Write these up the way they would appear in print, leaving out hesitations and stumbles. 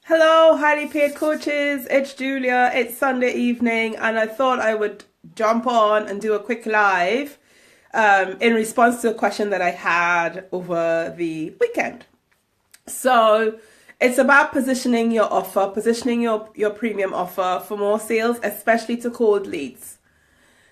Hello, highly paid coaches. It's Julia. It's Sunday evening, and I thought I would jump on and do a quick live in response to a question that I had over the weekend. So it's about positioning your offer, positioning your premium offer for more sales, especially to cold leads.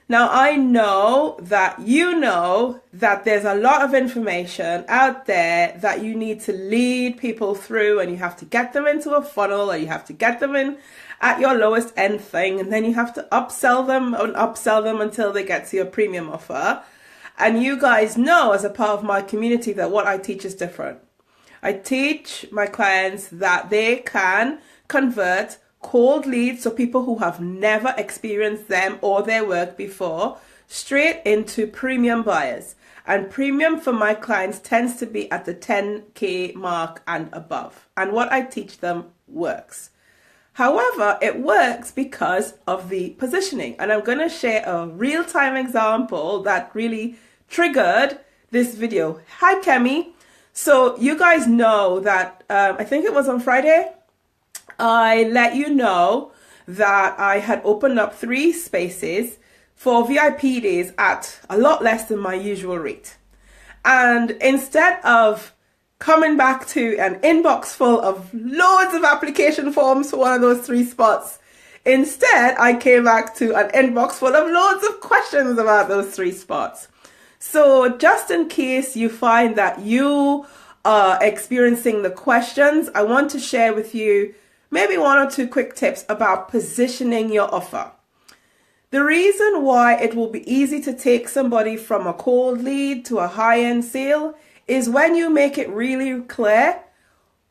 Now, I know that there's a lot of information out there that you need to lead people through, and you have to get them into a funnel, or you have to get them in at your lowest end thing, and then you have to upsell them until they get to your premium offer. And you guys know, as a part of my community, that what I teach is different. I teach my clients that they can convert cold leads, so people who have never experienced them or their work before, straight into premium buyers. And premium for my clients tends to be at the 10K mark and above. And what I teach them works. However, it works because of the positioning. And I'm going to share a real-time example that really triggered this video. Hi, Kemi. So you guys know that I think it was on Friday, I let you know that I had opened up 3 spaces for VIP days at a lot less than my usual rate. And instead of coming back to an inbox full of loads of application forms for one of those 3 spots, instead I came back to an inbox full of loads of questions about those 3 spots. So just in case you find that you are experiencing the questions, I want to share with you maybe 1 or 2 quick tips about positioning your offer. The reason why it will be easy to take somebody from a cold lead to a high-end sale is when you make it really clear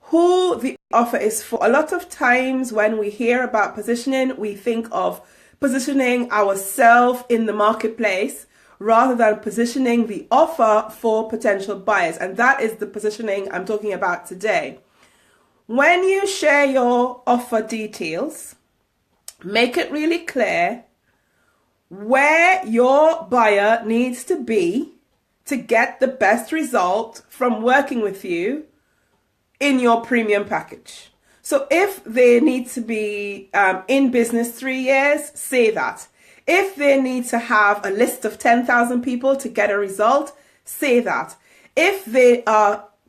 who the offer is for. A lot of times when we hear about positioning, we think of positioning ourselves in the marketplace rather than positioning the offer for potential buyers. And that is the positioning I'm talking about today. When you share your offer details, make it really clear where your buyer needs to be to get the best result from working with you in your premium package. So if they need to be in business 3 years, say that. If they need to have a list of 10,000 people to get a result, say that. If they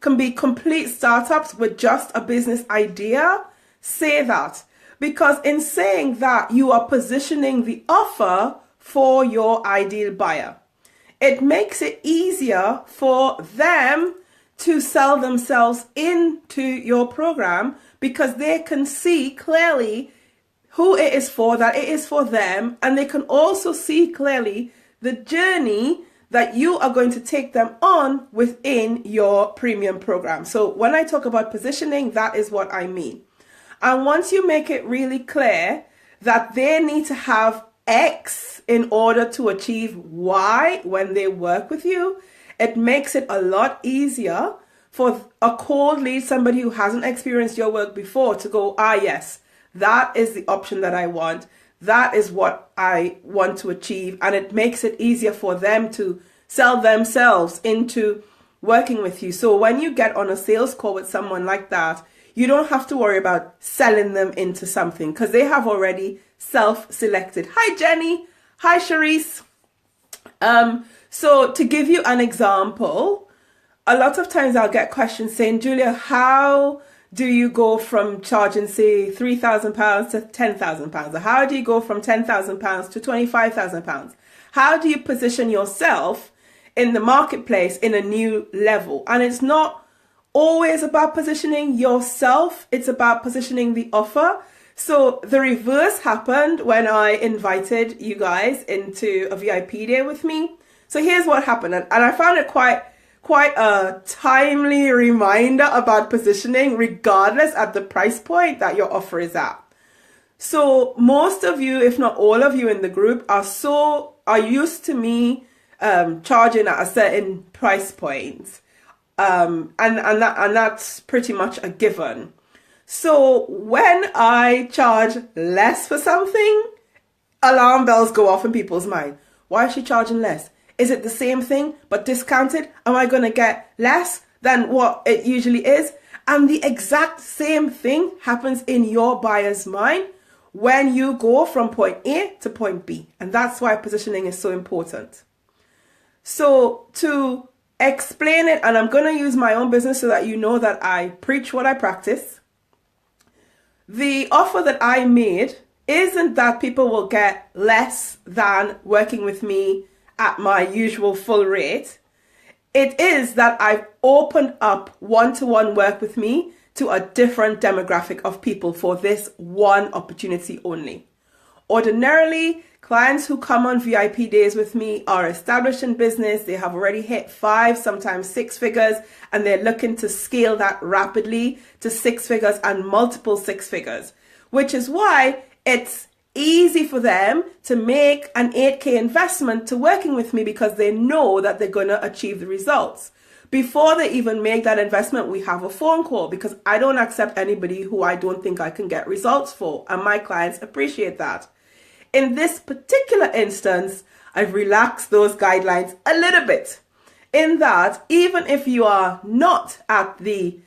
can be complete startups with just a business idea, say that. Because in saying that, you are positioning the offer for your ideal buyer. It makes it easier for them to sell themselves into your program because they can see clearly who it is for, that it is for them, and they can also see clearly the journey that you are going to take them on within your premium program. So when I talk about positioning, that is what I mean. And once you make it really clear that they need to have X in order to achieve Y when they work with you, it makes it a lot easier for a cold lead, somebody who hasn't experienced your work before, to go, yes, that is the option that I want. That is what I want to achieve. And it makes it easier for them to sell themselves into working with you. So when you get on a sales call with someone like that, you don't have to worry about selling them into something because they have already self-selected. Hi, Jenny. Hi, Charisse. So to give you an example, a lot of times I'll get questions saying, Julia, how do you go from charging, say, £3,000 to £10,000? Or how do you go from £10,000 to £25,000? How do you position yourself in the marketplace in a new level? And it's not always about positioning yourself. It's about positioning the offer. So the reverse happened when I invited you guys into a VIP day with me. So here's what happened. And I found it quite a timely reminder about positioning, regardless at the price point that your offer is at. So most of you, if not all of you in the group, are used to me charging at a certain price point, and that's pretty much a given. So when I charge less for something, alarm bells go off in people's mind. Why is she charging less? Is it the same thing but discounted? Am I going to get less than what it usually is? And the exact same thing happens in your buyer's mind when you go from point A to point B. And that's why positioning is so important. So to explain it, and I'm going to use my own business so that you know that I preach what I practice. The offer that I made isn't that people will get less than working with me at my usual full rate. It is that I've opened up one-to-one work with me to a different demographic of people for this one opportunity only. Ordinarily, clients who come on VIP days with me are established in business. They have already hit 5, sometimes 6 figures, and they're looking to scale that rapidly to 6 figures and multiple 6 figures, which is why it's easy for them to make an 8K investment to working with me because they know that they're going to achieve the results. Before they even make that investment, we have a phone call because I don't accept anybody who I don't think I can get results for, and my clients appreciate that. In this particular instance, I've relaxed those guidelines a little bit in that even if you are not at the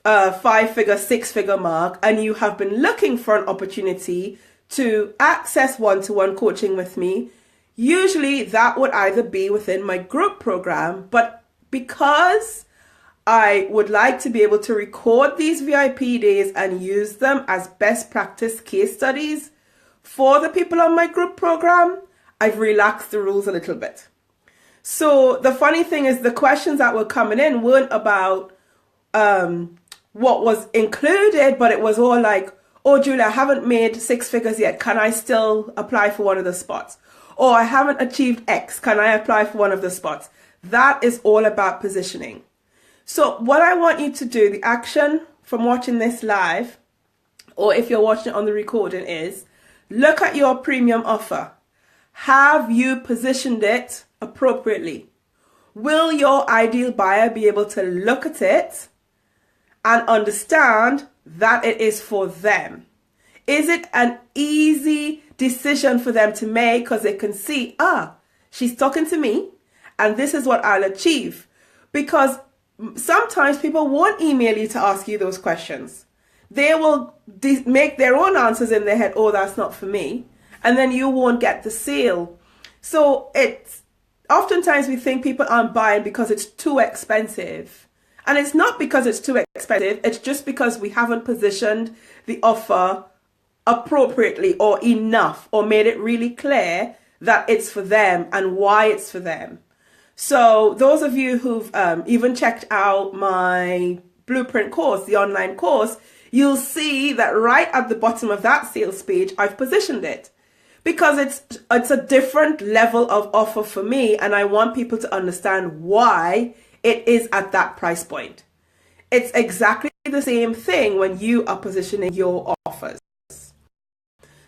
5-figure, 6-figure mark and you have been looking for an opportunity to access one-to-one coaching with me, usually that would either be within my group program, but because I would like to be able to record these VIP days and use them as best practice case studies for the people on my group program, I've relaxed the rules a little bit. So the funny thing is the questions that were coming in weren't about what was included, but it was all like, oh, Julia, I haven't made 6 figures yet. Can I still apply for one of the spots? Or I haven't achieved X. Can I apply for one of the spots? That is all about positioning. So what I want you to do, the action from watching this live, or if you're watching it on the recording, is look at your premium offer. Have you positioned it appropriately? Will your ideal buyer be able to look at it and understand that it is for them? Is it an easy decision for them to make because they can see, she's talking to me and this is what I'll achieve? Because sometimes people won't email you to ask you those questions. They will make their own answers in their head, oh, that's not for me. And then you won't get the sale. So it's oftentimes we think people aren't buying because it's too expensive. And it's not because it's too expensive, it's just because we haven't positioned the offer appropriately or enough or made it really clear that it's for them and why it's for them. So those of you who've even checked out my Blueprint course, the online course, you'll see that right at the bottom of that sales page, I've positioned it because it's a different level of offer for me, and I want people to understand why it is at that price point. It's exactly the same thing when you are positioning your offers.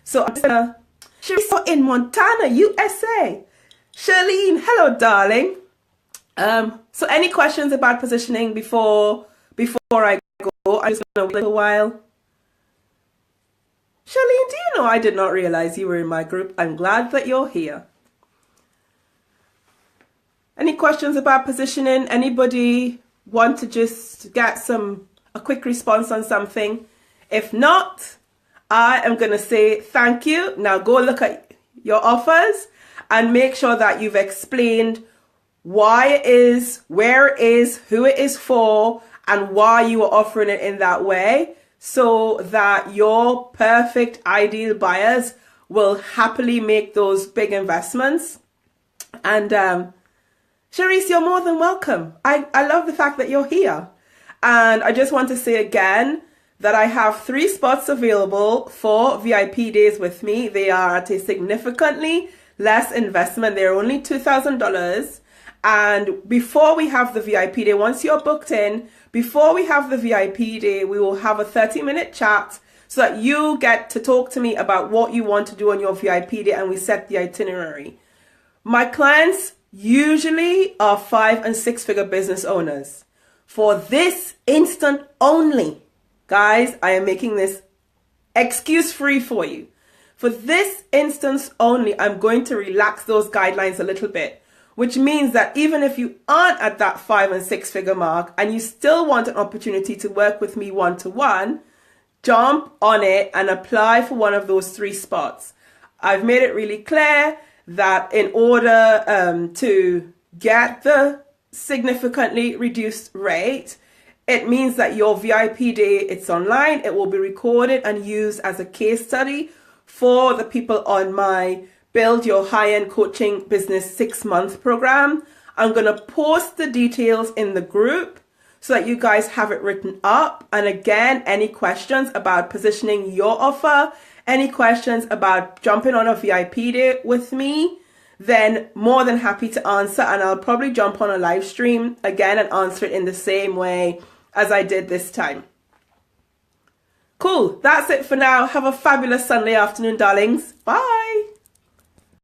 So I'm just gonna, she's in Montana, USA. Charlene, hello, darling. So any questions about positioning before I go? I'm just gonna wait a little while. Charlene, do you know I did not realize you were in my group? I'm glad that you're here. Any questions about positioning? Anybody want to just get a quick response on something? If not, I am going to say thank you. Now go look at your offers and make sure that you've explained why it is, where it is, who it is for, and why you are offering it in that way so that your perfect ideal buyers will happily make those big investments. And Charisse, you're more than welcome. I love the fact that you're here. And I just want to say again that I have 3 spots available for VIP days with me. They are at a significantly less investment. They're only $2,000. And before we have the VIP day, once you're booked in, before we have the VIP day, we will have a 30-minute chat so that you get to talk to me about what you want to do on your VIP day and we set the itinerary. My clients usually are 5- and 6-figure business owners. For this instant only, guys, I am making this excuse-free for you. For this instance only, I'm going to relax those guidelines a little bit. which means that even if you aren't at that 5 and 6 figure mark and you still want an opportunity to work with me one-to-one, jump on it and apply for one of those 3 spots. I've made it really clear that in order to get the significantly reduced rate, it means that your VIP day, it's online, it will be recorded and used as a case study for the people on my Build Your High-End Coaching Business 6-month program. I'm going to post the details in the group so that you guys have it written up. And again, any questions about positioning your offer, any questions about jumping on a VIP day with me, then more than happy to answer. And I'll probably jump on a live stream again and answer it in the same way as I did this time. Cool. That's it for now. Have a fabulous Sunday afternoon, darlings. Bye.